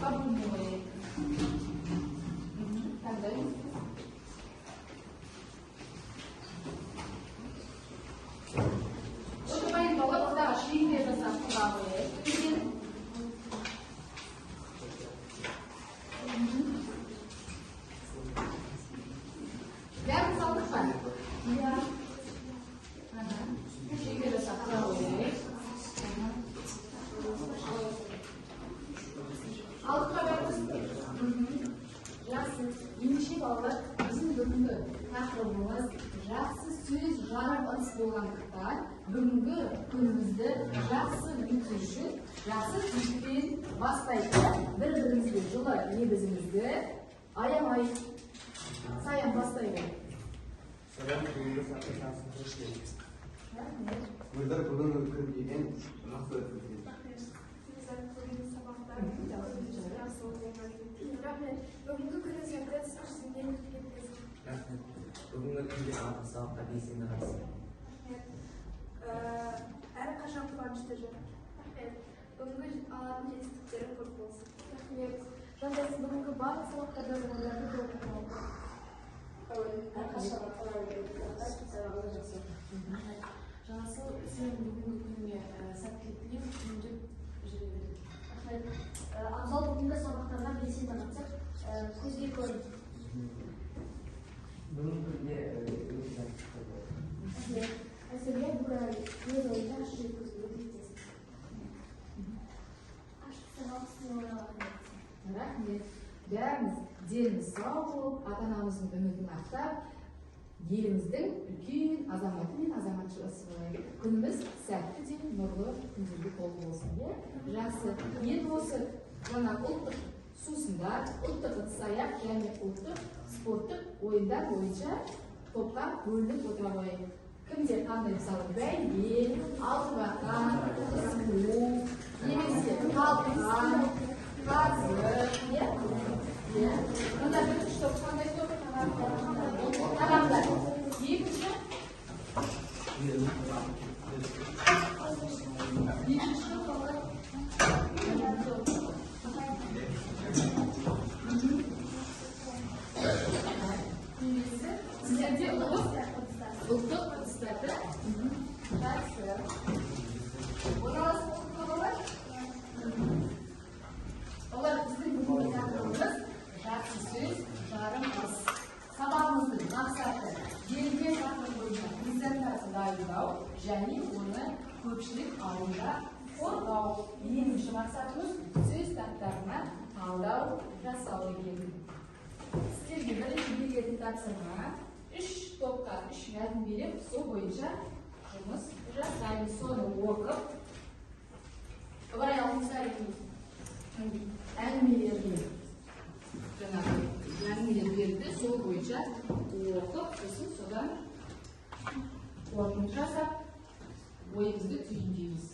Kabul mulai. Tandai. Coba yang bawa kita asli dia rasa apa ya? Biar satu kan? Iya. Asli dia rasa apa ya? Altı haberimiz жақсы ендеше балалар біздің бүгінгі тақырыбымыз жақсы сөз жарым ыдыс болғандықтан бүгінгі күнімізді жақсы өту үшін жақсы сөзбен бастайды. Бір-бірімізге жылы лебізімізді аямай саян бастайды. Саян бүгінгі сапаршасын қош Мөлдір бүгінгі күнге ең жақсы өтті. Бүгінгі күні сәбірет сұрсынген өткендіңіз. Бүгінгі күнде алтын сабаққа белсенді қатысты. Әрі қашан қуанышты жүр. Бүгінгі алатын жетістіктері көп болсын. Рахмет. Жандайсыз бүгінгі барлық сабақтарда болғандарды көп болды. Әрқашан қалай жақсы. Жасыл сен бүгінгі күніне сәттілік тілеймін, күнде жүре береді. Абзал бүгінгі сабақтарға белсенді қатысып, көзге көрінді. Бүгінгі күнде өте жақсы болды. Әсірге бүгін өз ойында ашы жеткізуге тілектесін. Ашықсың алғысын оралған. Рахмет. Бәріміз деніміз сау болып, ата-анамыздың үмітін ақтап, еліміздің үлкен азаматы мен азаматшасы болайық. Күніміз сәтті де нұрлы күндерге толы болсын. Жақсы. Енді осы жаңа ұлттық сусындар, ұлттық ыдыс-аяқ және ұлттық спорттық ойындар бойынша топқа бөлініп отыра қояйық. Кімде қандай мысалы бәйге, алтын бақан, қыз қуу, немесе қалқан, қазы, Мында бірінші топ қандай топ? Тағамдар. Екінші? Екінші топ сіздерде ұлттық ыдыстарды жақсы. Орналасып қалалар? Олар біздің бүгінгі тақырыбымыз жақсы сөз, жарым ыдыс. Сабағымыздың мақсаты берілген тақырып бойынша презентация дайындау және оны көпшілік алдында қорғау. Екінші мақсатымыз сөз тақтарына талдау жасау екен. Сіздерге бірінші берілетін тапсырма 3 топқа 3 мәтін беріп, сол бойынша жұмыс жасаймыз. Соны оқып, ыбырай алыңыздар әңгімелерді берді, сол бойынша оқып, сосын содан қорытынды жасап, ойымызды түйіндейміз.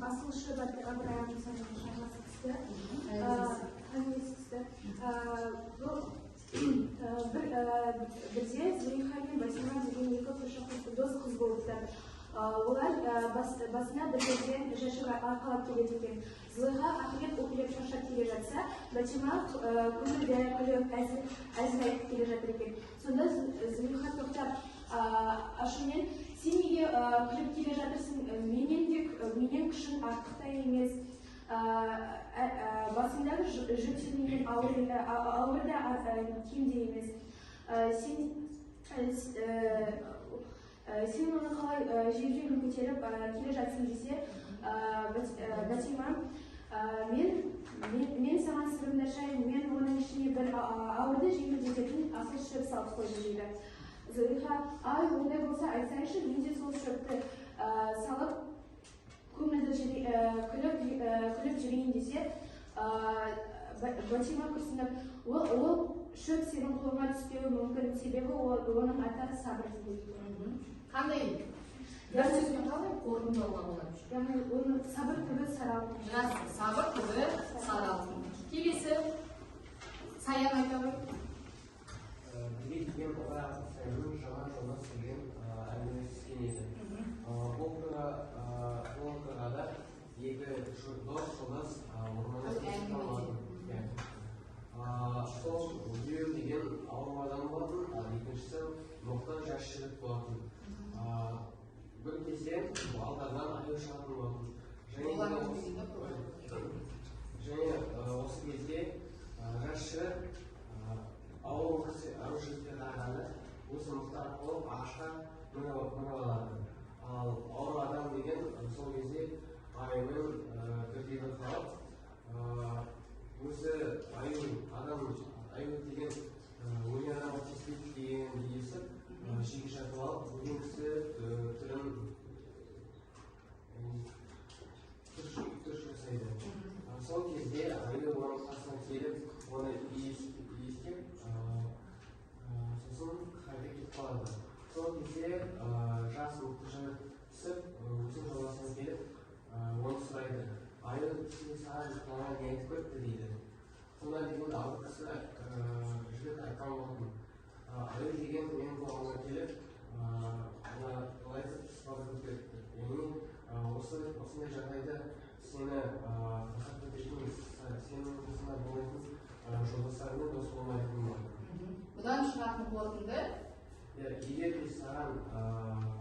асылшы Ыбырайым жасаған шарасы кісі. Бірде Зулейха мен Басима деген екі көрші дос қыз болыпты. Олар басына бір жерден жәшік арқалап келеді екен. Зулейха ақырет оқылып шаршап келе жатса, Басима күліп әзіл айтып келе жатыр екен. Сонда Зулейха тоқтап, ашумен, сен неге күліп келе жатырсың? Менен күшің артықта емес. Басыңдағы жүк сенен ауыр да кем де емес. Сен оны қалай жер-жерін көтеріп келе жатсың десе, Басима, мен саған сырымды ашайын, мен оның ішіне бір ауырды жеңілдететін асыл шөп салып қойдым дейді. Зулейха, ай, ондай болса айтсайшы, мен де сол шөпті салып көңілді күліп жүрейін десе, Басима күрсініп, ол шөп сенің қолыңа түспеуі мүмкін, себебі оның аты сабыр дейді. Қандай? Бір сөзбен қалай қорытындылауға болады? Яғни оның сабыр түбі сары алтын. Жақсы, сабыр түбі сары алтын. Келесі Саян айта ғой. Бізге келген Саянның жаңа жолдас деген әңгімесі түскен еді. Бұл оқиғада екі дос жолдас орманда кешіп қалады. Сол Гүл деген ауыр адам болатын, екіншісі мұқтаж жас жігіт болатын. Бір кезде алдардан аю шығатын болатын. Және осы кезде жас жігіт ауыр жігітке қарағанда осы мұқтаж болып ағашқа мініп алады. Ал ауыр адам деген сол кезде аюмен бірдей қалып, өзі аю деген өлген адамға тиіспейді деген естіп, жеке жатып алып, өлген кісі түрін жасайды. Сол кезде аю оның қасына келіп, оны иіскеп, сосын қайда кетіп қалады. Сол кезде жас мықты жігіт түсіп, өзінің жолдасына келіп, оны сұрайды. Аю саған маған не айтып кетті дейді. Сонда деген ауыр кісі жігіт айтқан болатын. Аю деген менің қолыма келіп, қалай сыбағып кетті. Яғни осындай жағдайда сені тастап кететін, сенің қасында болмайтын жолдастарымен дос болмайтын болады. Бұдан шығатын қорытынды? Егер де саған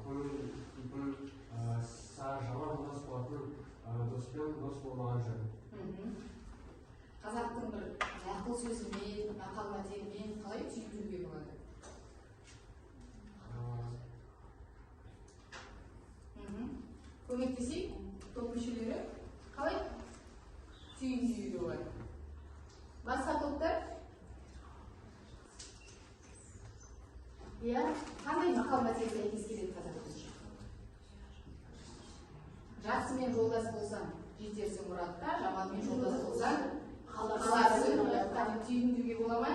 көңіл дейтін, саған жаман дос болатын доспен дос болмаған жөн. Қазақтың бір нақыл сөзімен, мақал мәтелімен қалай түйіндеуге болады? Көмектесейік, топ мүшелері қалай түйіндеуге болады? Басқа топтар? Қандай мақал мәтел сәйкес келеді қазақтың? Жақсымен жолдас болсаң, жетерсің мұратқа, жаманмен жолдас болсаң, қаласың мұратқа. Түйіндеуге бола ма?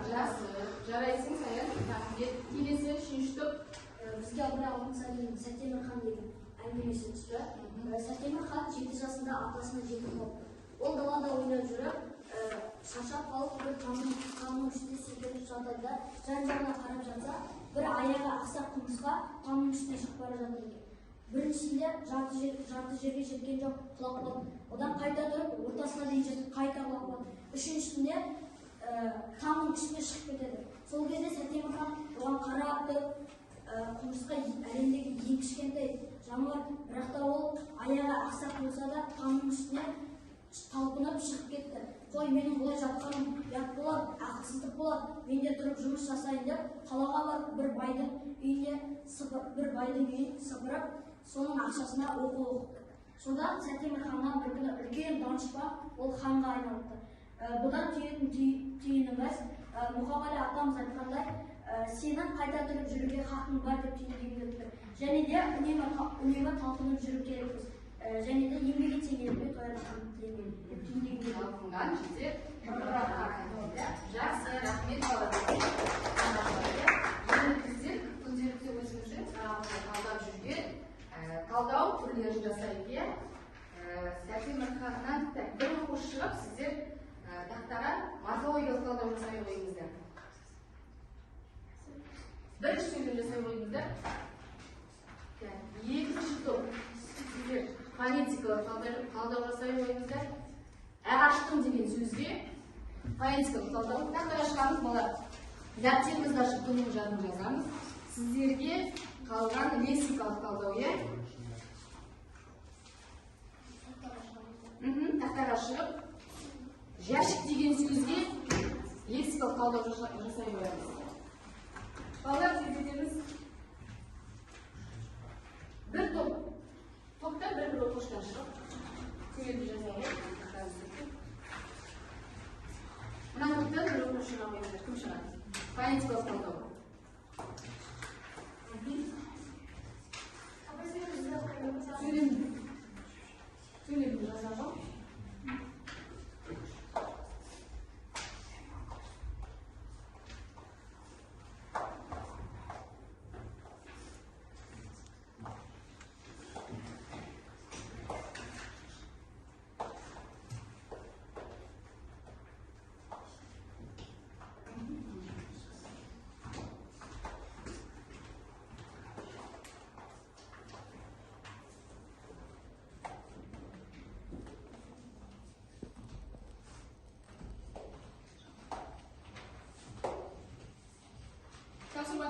Жақсы. Жарайсың, Саян. Рахмет. Келесі үшінші топ. Бізге Ыбырай Сәтемір хан деген әңгімесі түсті. Сәтемір хан 7 жасында атасына жетім болыпты. Ол далада ойнап жүріп, шаршап қалып, бір тамның үстіне секіріп жағдайда жан-жағына қарап жатса, бір аяғы ақсақ құмырсқа тамның үстіне шығып бара жатыр екен. Біріншісінде жарты жерге жеткен жоқ, құлап қалды. Одан қайта тұрып, ортасына дейін жетіп, қайта құлап қалды. Үшіншісінде тамның үстіне шығып кетеді. Сол кезде Сәтемір хан оған қарап тұрып, құмырсқа әлемдегі ең кішкентай жануар, бірақ та ол аяғы ақсақ болса да тамның үстіне талпынып шығып кетті. Қой, менің бұлай жатқаным ұят болады, ақылсыздық болады, мен де тұрып жұмыс жасайын деп, қалаға барып бір байдың үйін сыпырып, соның ақшасына оқу оқыпты. Содан Сәтемір ханнан бір күні үлкен данышпан ол ханға айналыпты. Бұдан түйетін түйініміз Мұқағали атамыз айтқандай, сенің қайта тұрып жүруге хақың бар деп түйіндегендер. Және де үнемі талпынып жүру керекпіз. Және де еңбек етсең елге тоятын тілеймін деп түйіндегендер. Талпынған жетер. Жақсы, рахмет балалар. Енді біздер күнделікті өзіміздің сұрағымызды талдап жүрген талдау түрлерін жасайық. талдау жасай қойыңыздар. Ағаштың деген сөзге поэтикалық талдау. Тақтаға шығамыз, балалар. Дәптерімізді ашып бұның жадын жазамыз. Сіздерге қалған лексикалық талдау, иә? Тақтаға шығып, жәшік деген сөзге лексикалық талдау жасай қоямыз. Балалар, тездетеміз. Bir topta bir okuştan шығып, сөйлетіп жазайық. Мына топтан бір оқушы шыға қойыңыздар. Кім шығады? Поэтикалық талдау. Сөйлетіп жазамын.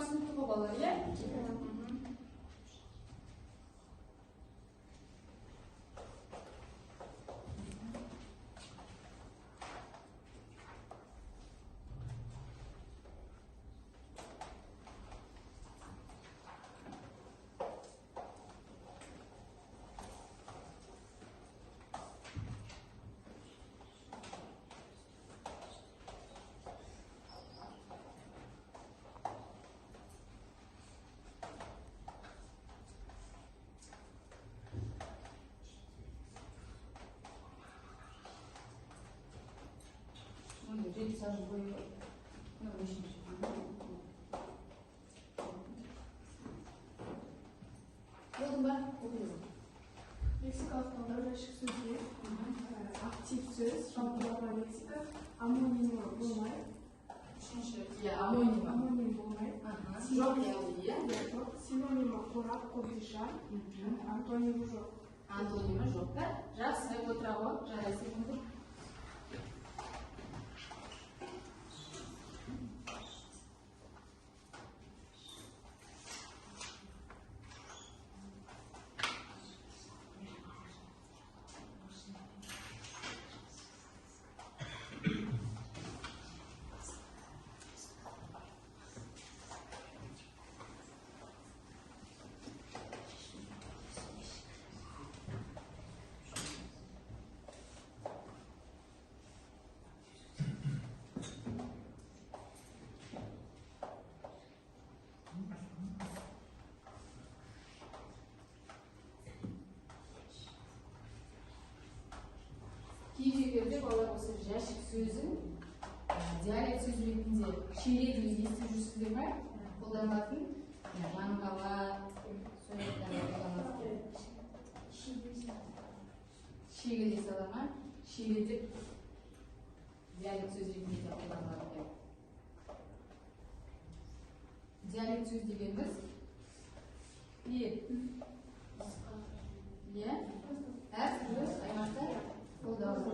Сынып балалар, иә? Gente, só jogou eu. Não, deixa eu Лексикалық талдау жәшік сөзге актив сөз, жалпылама лексика, амонимі болмайды. Үшінші, иә, амоним. Амоним болмайды. Жоқ, иә, жоқ. Синонимі қорап, қобдиша, антонимі жоқ. Антонимі жоқ, да? Жақсы, отыра ғой, жарайсың. Кей жерлерде балалар осы жәшік сөзін диалект сөз ретінде шереді естіп жүрсіздер ме? Қолданылатын жаңғала сөйлейтін қолданылатын. Шегелей сала ма? Шегелдеп диалект сөз ретінде қолданылады. Диалект сөз дегеніміз әртүрлі аймақта қолданылады.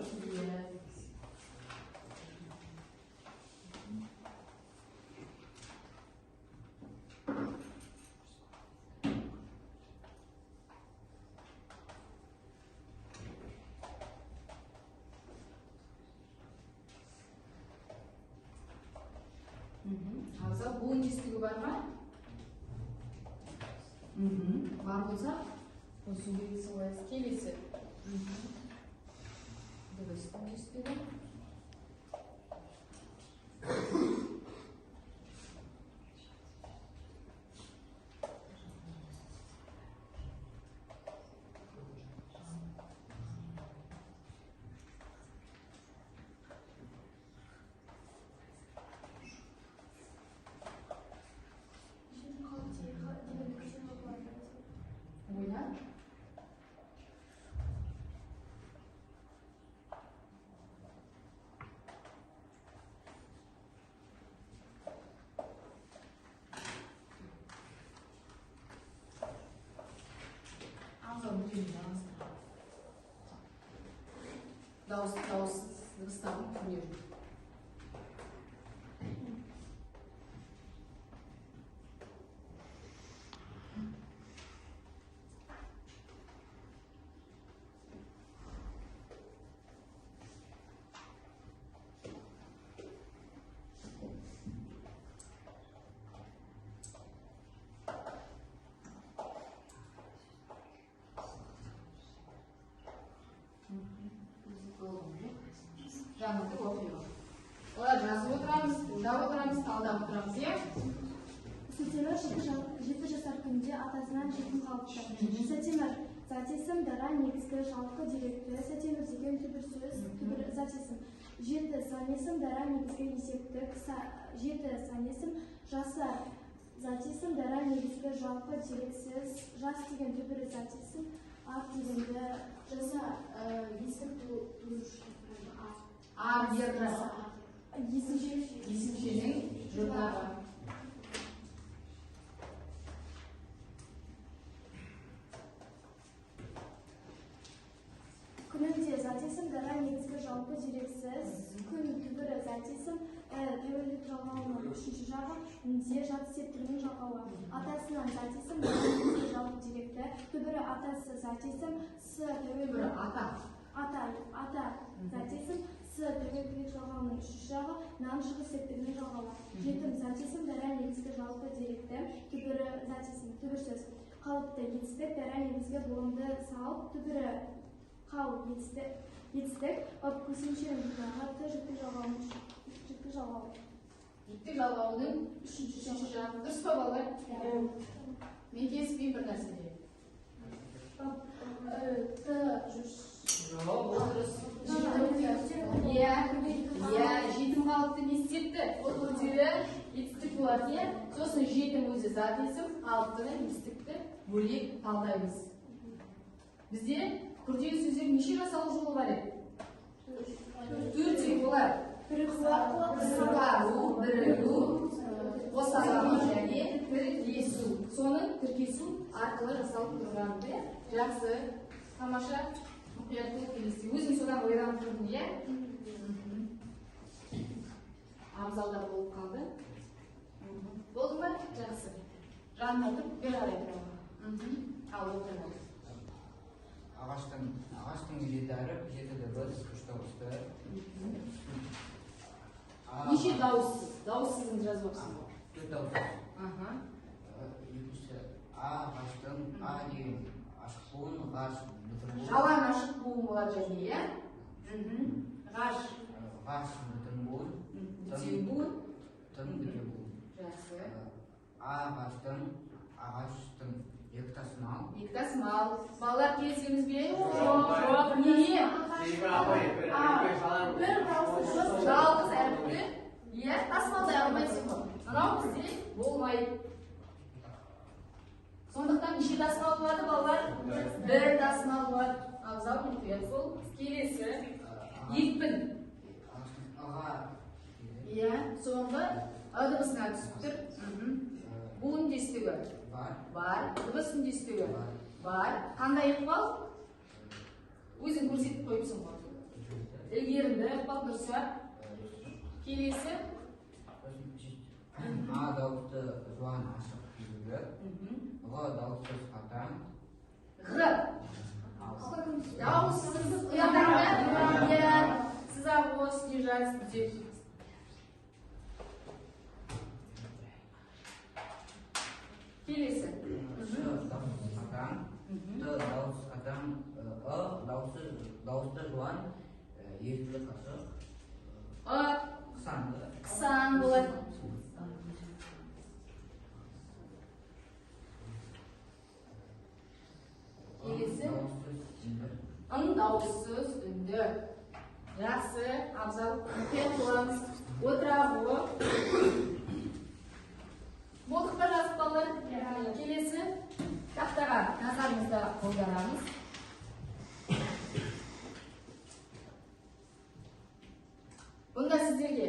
Аза буын естігі бар ма? Бар болса, осы белгісі қоясыз. Келесі. Дұрыс буын естігі. дыбыстарын түрлері. Жаңылды оқиға. Олар жазып отырамыз, тыңдап отырамыз, талдап отырамыз, иә? Сатимер 7 жасар күнде атасынан жетім қалыпты. Сатимер затесім дара негізгі жалқы деректі. Сатимер деген түбір сөз, түбір затесім. 7 санесім дара негізгі есептік. 7 санесім жасар затесім дара негізгі жалқы дерексіз. Жас деген түбір затесім. Ат дегенді Жаса есім туруш. Есімшенің жұрнағы. Күнінде затесім дара негізгі жалпы дерексіз. Күн түбірі затесім тәуелді жалғауының 3-ші жағы.Інде жат септігінің жалғауы. Атасынан затесім дара негізгі жалпы деректі. Түбірі атасы затесім с тәуелді ата затесім с тәуелділік жалғауының 3-ші жағы. Нан шығыс септігінің жалғауы. Жетім затесім дара негізгі жалпы деректі. Түбірі затесім түбір сөз. Қалыпты етістік дара негізгі болымды салып. Түбірі қал етістік. Көсемшенің жағы жіктік жалғауының 3-ші жағы. Дұрыс па балалар? Мен кеспеймін бір нәрседе. Жетім қалыпты не істепті? Ол күрделі етістік болады, сосын жетім өзі зат есім, қалыптыны етістікті бөлек талдаймыз. Бізде күрделі сөздер неше жасалу жолы бар еді? 4 олар. Қысқару, бірігу, қосалу және тіркесу. Соның тіркесу арқылы жасалып тұрғанды. Жақсы, тамаша, мұқияттылық келесі. Өзім содан ойранып тұрдым, иә? Абзалдар болып қалды. Болды ма? Жақсы. Жанына тұрып, бер қарай тұрауға. Ал, отырмыз. Ағаштың жеті әріп, жеті дыбыс, үш дауысты. Неше дауыссыз? Дауыссызын жазып оқысын. 4 дауыссыз. Екінші ағаштың а деген ашық буын, ғаш бүтін буын. Жалаң ашық буын болады және, иә? Ғаш. Ғаш бүтін буын. Бүтін буын. Тың бүтін буын. Жақсы. Ағаштың екі тасмал. Екі тасмал. Балалар келісеміз бе? Жоқ. Неге? Жалғыз әріпті. Иә, тасмалдай алмайсың ғой. Анау бізде болмайды. Сондықтан неше тасмал болады балалар? Бір тасмал болады. Абзал мұқият бол. Келесі. Екпін. Иә, соңғы дыбысына түсіп тұр. Буын дестігі бар. Дыбыс үндестігі бар. Қандай ықпал? Өзің көрсетіп қойыпсың ғой. Ілгерінді ықпал тұрса. Келесі. А дауысты жуан ашық күйігі. Ғ дауыссыз қатаң. Ғ. Дауыссыз ұятаңда. Сіз ағы үстіне жазып түзетіп. Келесі. Ш дауыссыз қатаң. Т дауыссыз қатаң. Дауысты жуан ертілік ашық. Қысан болады. Келесі. Ың дауыссыз үнді. Жақсы, абзал. Мұқият боламыз. Отырағы. Болдық па жазып балалар? Келесі. Тақтаға назарымызды аударамыз. Бұнда сіздерге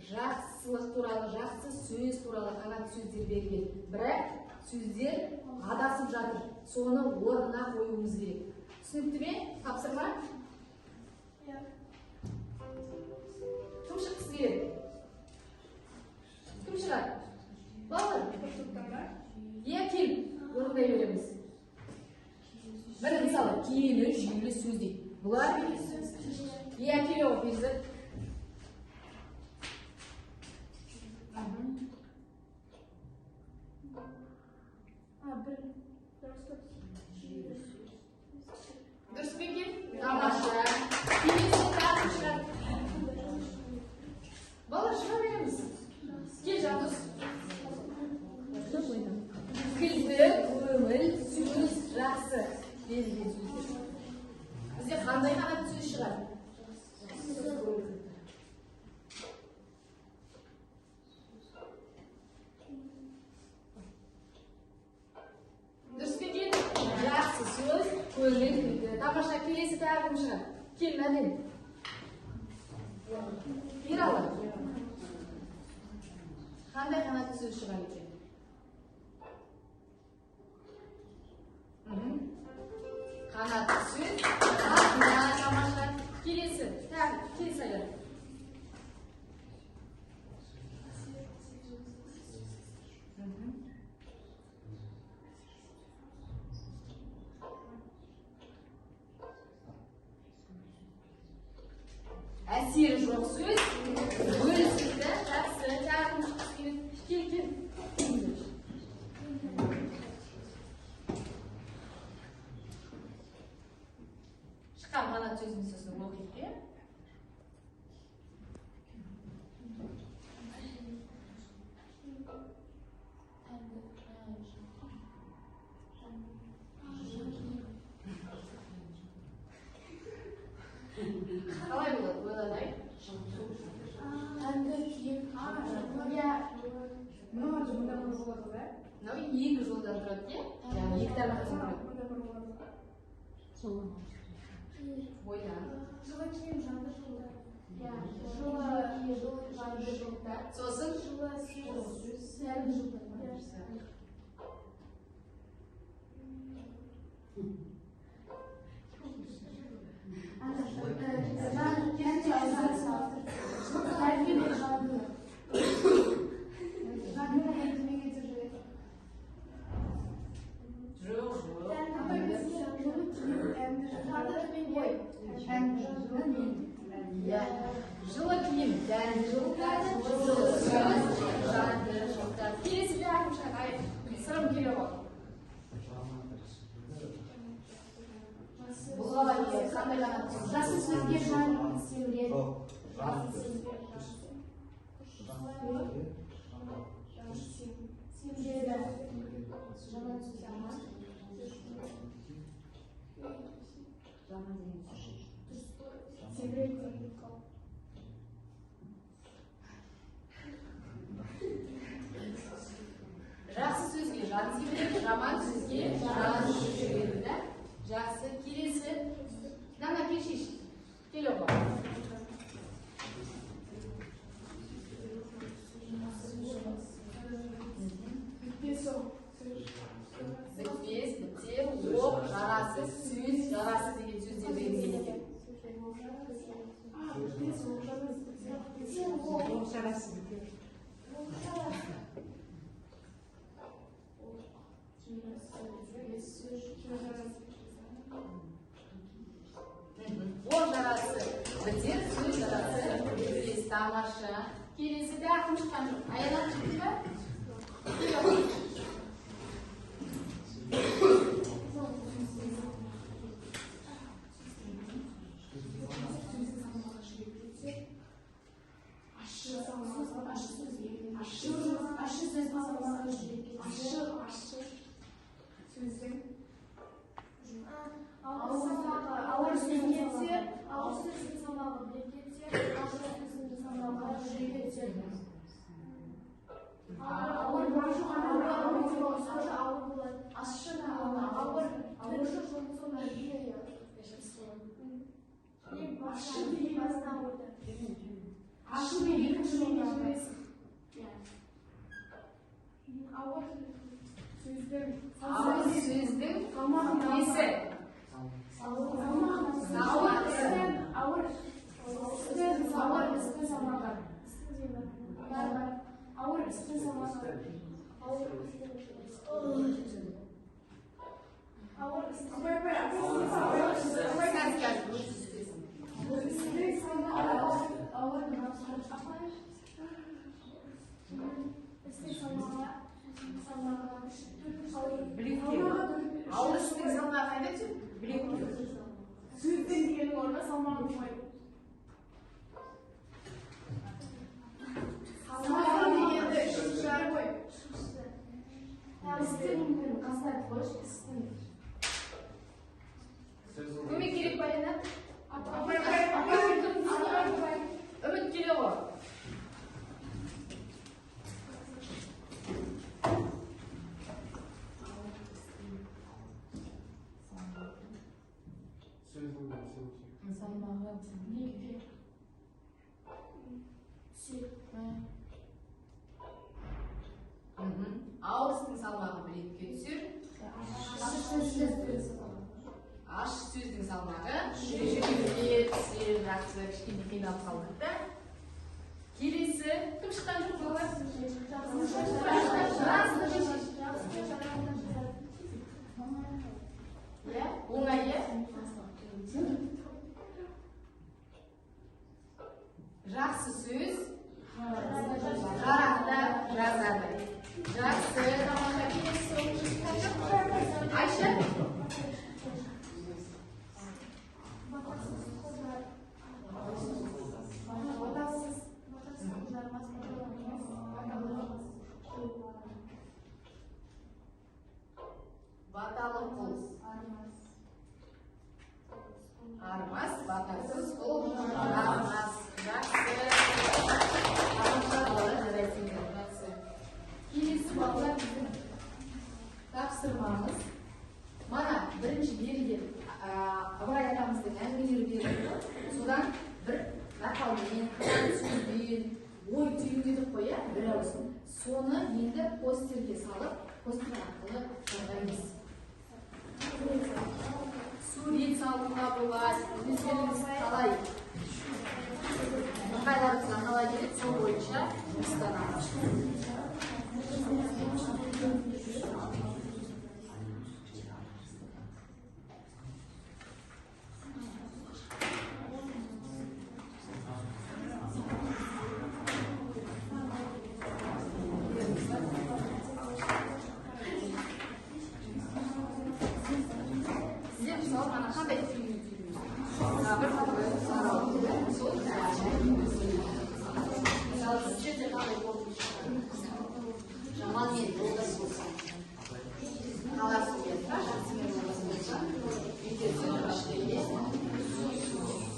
жақсылық туралы, жақсы сөз туралы қанат сөздер берген. Бірақ сөздер адасып жатыр. Соны орнына қоюымыз керек. Түсінікті ме? Тапсырма? 2 kilo bizi. Dürüst peki? Tamamlar. Kimisi tartışlar. Bala şuna verir misin? Gel Canus. Kıldı, kırmıl, süz, rası. Bize kanday kanat süz çıkar. Dürüst peki? Rası, süz, kırmıl, tamamlar. Kilesi tartım çıkar. Kilmedi. Bir alın. Kanday kanat süz çıkar ekan. Kanat süt, kanat çamaşır, kilisi, kilise gel. Əsir жоқ сөз, бөлісікті, жақсы, жақын шықсын, кел. Шыққан қанат сөзінің сөзін оқиды. Қалай болады, ойланайық. Тәнді киім. Мынау екі жолдан тұрады, яғни екі тармақтан тұрады. Ойдан. Жылы киім жанды жылы. Жылы жанды жылда. Сосын Жылы сөз. Сәлі жылда. Жылы киім, дәнді жылда, жылы сөз, жанды жылда. Келесі де ақым шағай, сырым келе ғой. Бұлай, қандай қанат? Жасы сөзге жан сеулет. Жақсы сөзге жан себіледі, жаман сөзге жан себіледі. Жақсы, келесі. Дана кешеш. Келе ғой. Бітпес, бітер, оқ, жарасы, сөз, жарасы деген сөздер берілген екен. Оқ жарасы, бітер, сөз жарасы, бітпес, тамаша. Келесі де ақым шыққан жоқ. Аялап шықты ба? Ауыр сөз кетсе, ауыр сөздің салмағы бір кетсе, ауыр сөздің салмағы жүре кетеді. Ауыр болады. Ащы да ауыр. Ауыр соңына жүйе. Ащы деген басына ауырды. Ащы мен екінші жолға жібересің. Ауыр сөздің несі? Ауыр істің салмағы. Ауыр істің салмағы қайда түседі? Білекке. Сөзден дегеннің орнына салмағын қой. Салмағы дегенді үшінші жағы қой. Істің қасына қойшы, істің. Көмек керек па енді? Үміт келе ғой. Салмағы неге? Ауыр істің салмағы білекке түсер. Аш сөздің салмағы жүрекке түсер. Жақсы, кішкене қиналып қалдық та. Келесі кім шыққан жоқ балалар? Иә, оңай иә? Жақсы сөз жарақта жазады. Жақсы. Айша? Баталы қол. Армас, батасыз қол. Армас. Жақсы. Келесі балалар біздің тапсырмамыз. Мана бірінші берілген Абай атамыздың әңгімелері берілді. Содан бір мақалмен, сөзбен, ой түйін дедік қой, бір ауыз. Соны енді постерге салып, постер арқылы жарғаймыз. Сурет салуға болады, өздеріңіз қалай ыңғайларыңызға қалай келеді, сол бойынша жұмыстанамыз. Сіздер мысалы ғана қандай түйін жаманмен жолдас болса, қаласымен жақсымен жолдас болса, үйден іштерге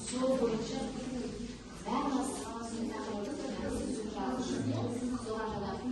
сол бойынша бәрі саласын соған жататын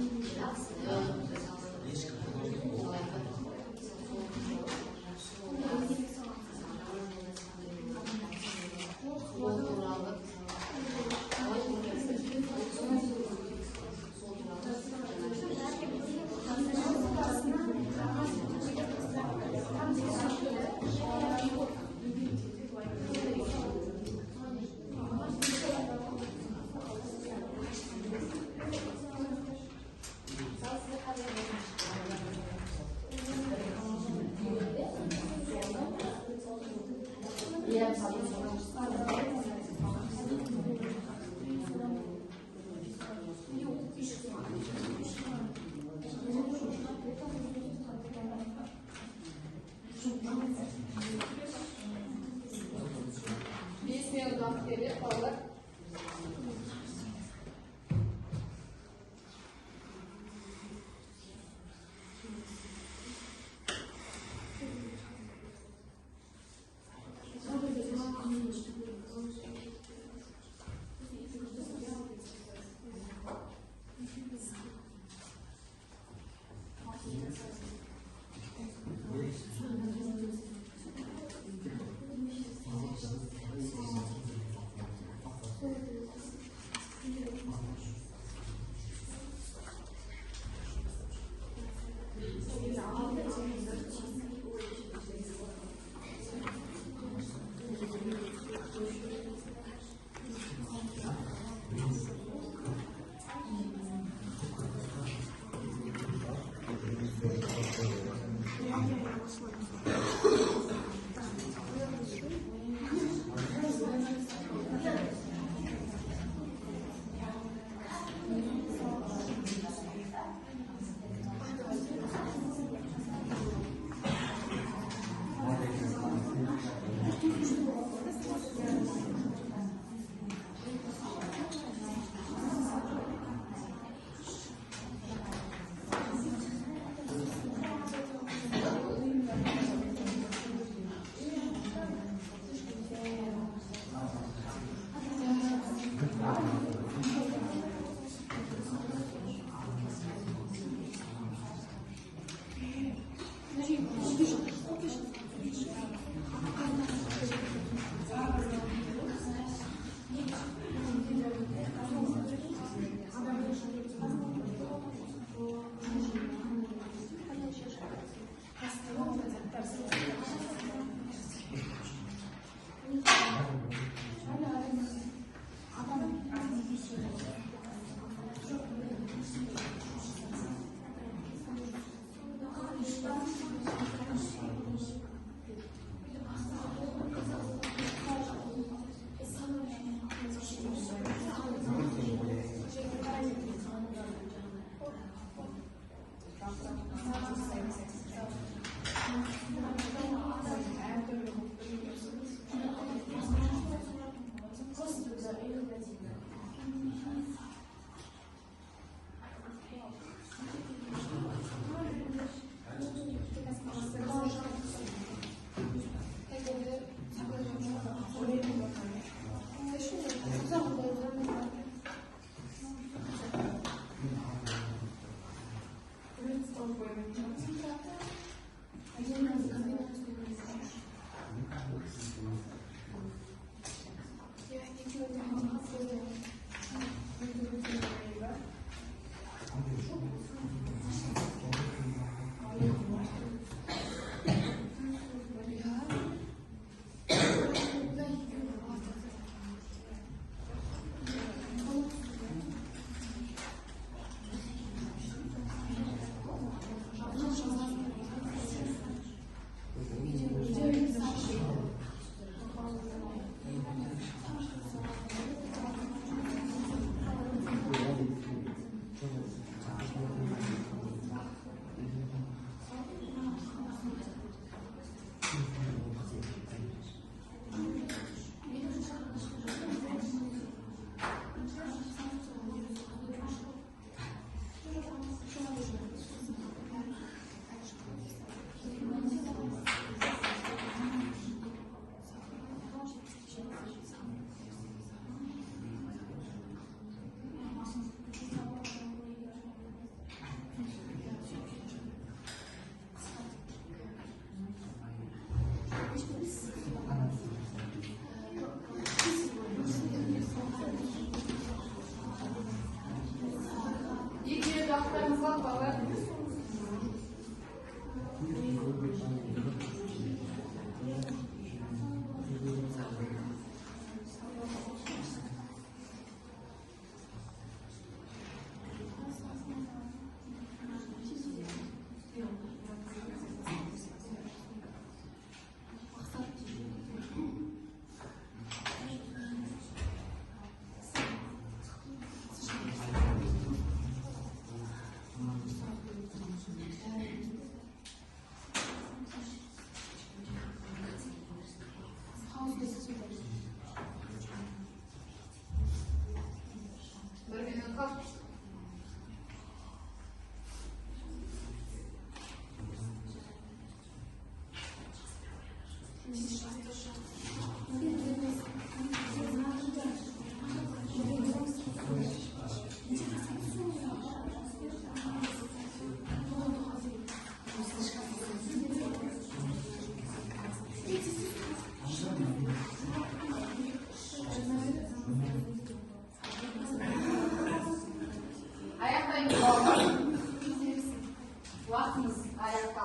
Vaxtımız ayakta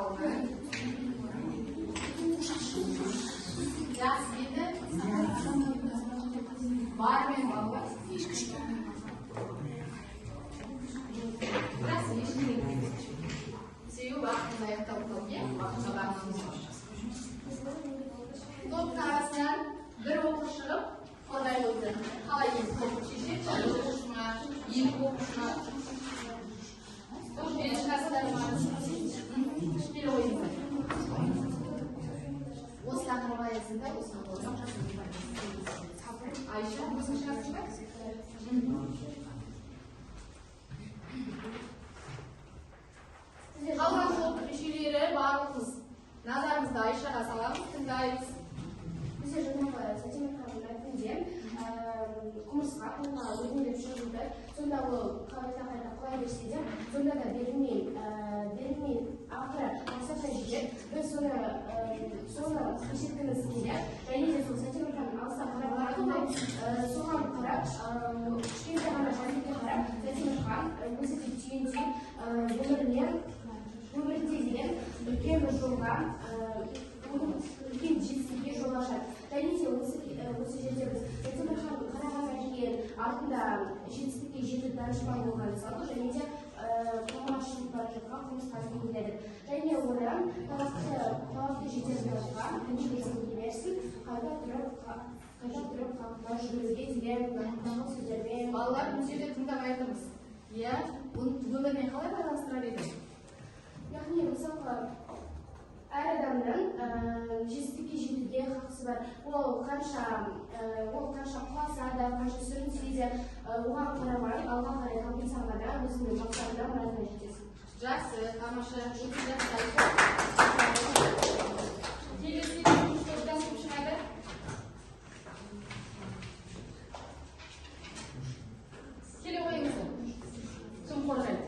Yaxshi edi. Barmen baba. Biraz yeşil. Suyu vaxtında ayakta oturgan, vaxtında barmenimiz var. To'pni arasidan bir o'qishib, qo'day bo'ldi. Qalay endi to'p chishib, o'qishma, yeni o'qishma. To'p hech narsalar bor. Shpil o'yinlar. O'zdan rivoyatida o'zdan Ayşe, nasıl şarkı var? Қалған топ мүшелері барлығымыз назарымызды Айшаға саламыз, тыңдаймыз. Бізде жаңағы сатириканың мәтінде құмырсқа қолға өрнелеп шығуды, сонда ол қайта құлай берсе де, сонда да берілмей ақыры мақсатқа жетеді. Біз соны көрсеткіміз келеді. Және де сол сатириканың алыстан қарап баратындай соған қарап, кішкентай ғана жәндікке қарап, сатирика көрсетіп түйіндей өмірінде деген үлкен бір жолға, үлкен жетістікке жол ашады. Және де осы жерде біз сатириканың қарағанға келген артында жетістікке жетіп данышпан болған мысалы, және де қоғамға шығып бара жатқан қылмысқа келеді. Және оны талапты жетерлерге конференцияға келерсін, қайта тұрып қалыпқа жүгіруге деген сөздермен. Балалар бұл жерде тыңдап айтыңыз. Иә, оны өмірмен қалай байланыстырар еді? Яғни, мысалға, әр адамның жетістікке жетуге хақысы бар. Ол қанша құласа да, қанша сүрінсе де, оған қарамай, алға қарай қалпынсағанда өзінің мақсатына мұратына жетесің. Жақсы, тамаша, өте жақсы айтты. Келесі топтан көп шығады. Келе қойыңыз. Кім қорғайды?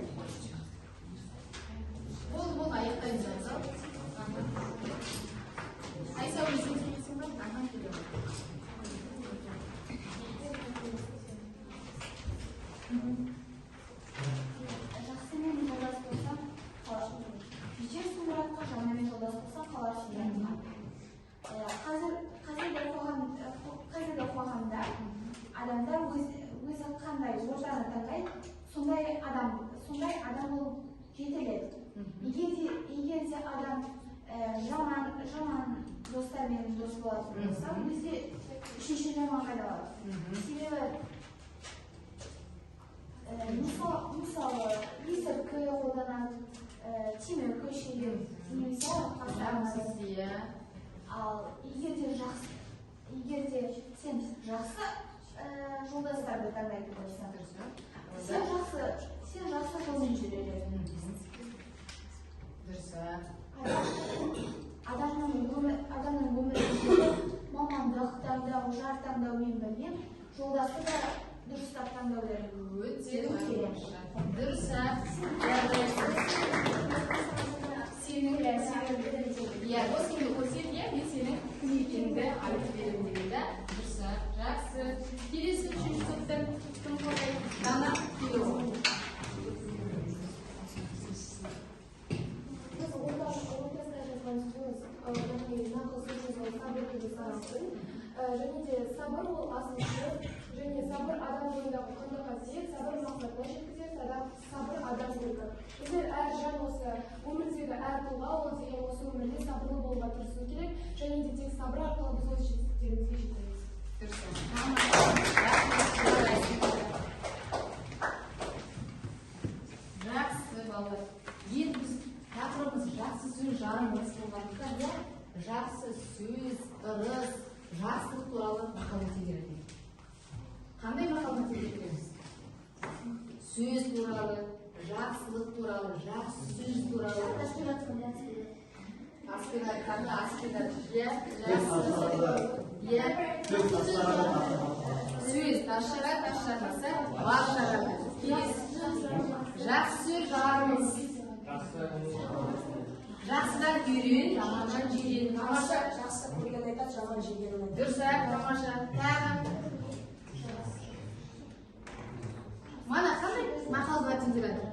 Болды, аяқтаймыз айтса. Айса өзіңіз келесің бе? болғанда адамдар өзі қандай ортаны таңдайды, сондай адам болып жетіледі. Егер де адам жаман достармен дос болатын болса, өзі шеше жаман қайдалады. Себебі мысалы есірткі қолданады, темекі шегеді, немесе қастарына. Ал егер де сен жақсы жолдастарды таңдайтын болсаң, сен жақсы жолмен жүресің. Адамның өмірінде мамандық таңдау, жар таңдаумен бірге жолдасты да дұрыстап таңдау керек. Өте дұрыс. Сенің көрсетке мен сенің кім екеніңді айтып беремін дегенде дұрыс. Жақсы. Келесі үшінші топтан кім қойды? Дана Кирова. Және де сабыр ол асылшы, және сабыр адам бойындағы құнды қасиет, сабыр мақсатына жеткізеді, сабыр адам бойы. Біздер әр жан осы өмірдегі әр тұлға ол деген осы өмірде сабырлы болуға тырысу керек, және де тек сабыр арқылы біз өз жетістіктерімізге жетеміз. Жақсы балалар. Енді біз тақырыбымыз жақсы сөз жарымыз болғандықтан, жақсы сөз, ырыс, жақсылық туралы мақал мәтелдер. Қандай мақал мәтелдер береміз? Сөз туралы, жақсылық туралы, жақсы сөз туралы. Аспен айтқанда, аспен сөз ташара, ташармаса бар шарады. Жақсы сөз жарымыз. Жақсыдан үйрен, жаманнан жирен. Тамаша. Жақсы көрген айтады, жаман жеген айтады. Дұрыс, тамаша. Тағы. Мана қандай мақал мәтелдер айтады?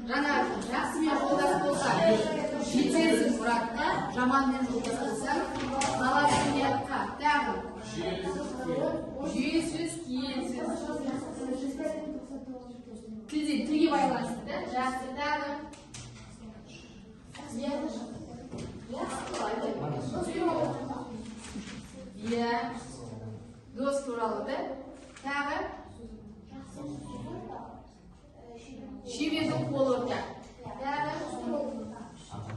Жаңа жақсымен жолдас болса, жетесің мұратқа, жаманмен жолдас болсаң, қаласынияққа. Тағы. Жүйе сөз, киен сөз. Тілге байланысты. Жақсы. Тағы. Дос туралы да. Тағы. Шебердің қолы ортақ.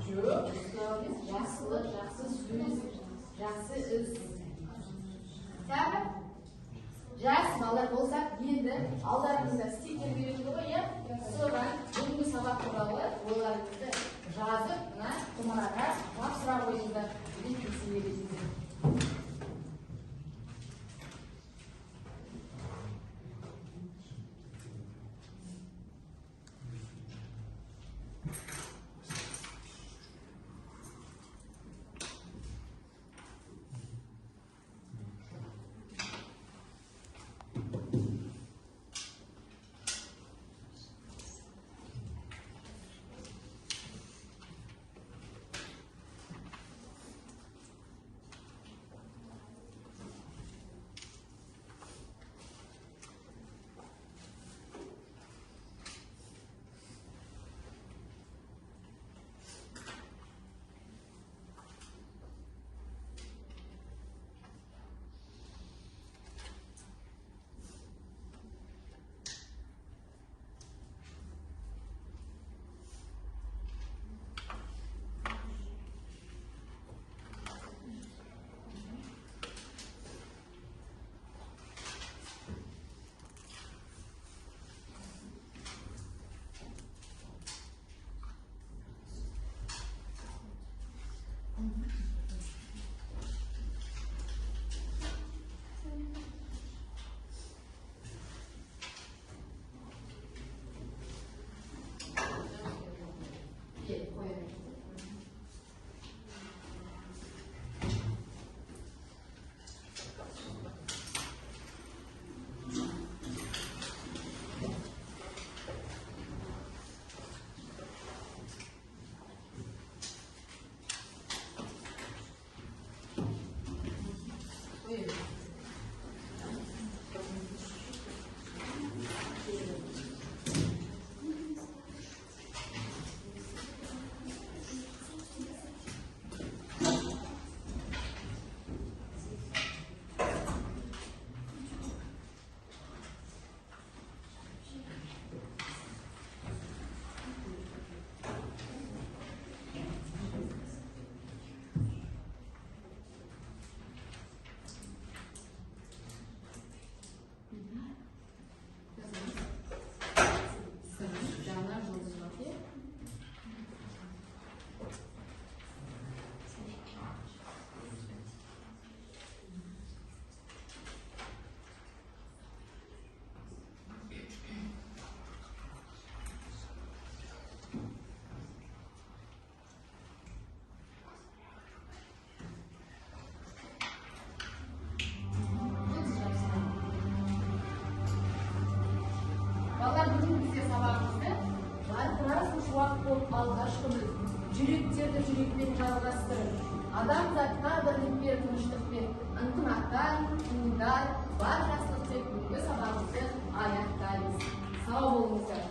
Жоқ, жақсылық, жақсы сөз, жақсы іс. Тағы. Жақсы балалар болсақ, енді алдарыңызда стикер береді ғой, соған бүгінгі сабақ туралы ойларыңызды жазып, құмыраға тапсыра қойыңыздар. шуақ болып алғашқымыз, жүректерді жүрекпен жалғастырып, адамзатқа бірлік пен тыныштық пен ынтымақтан, тыңдар, бар жақсылық тек бүгінгі сабағымызды аяқтаймыз. Сау болыңыздар.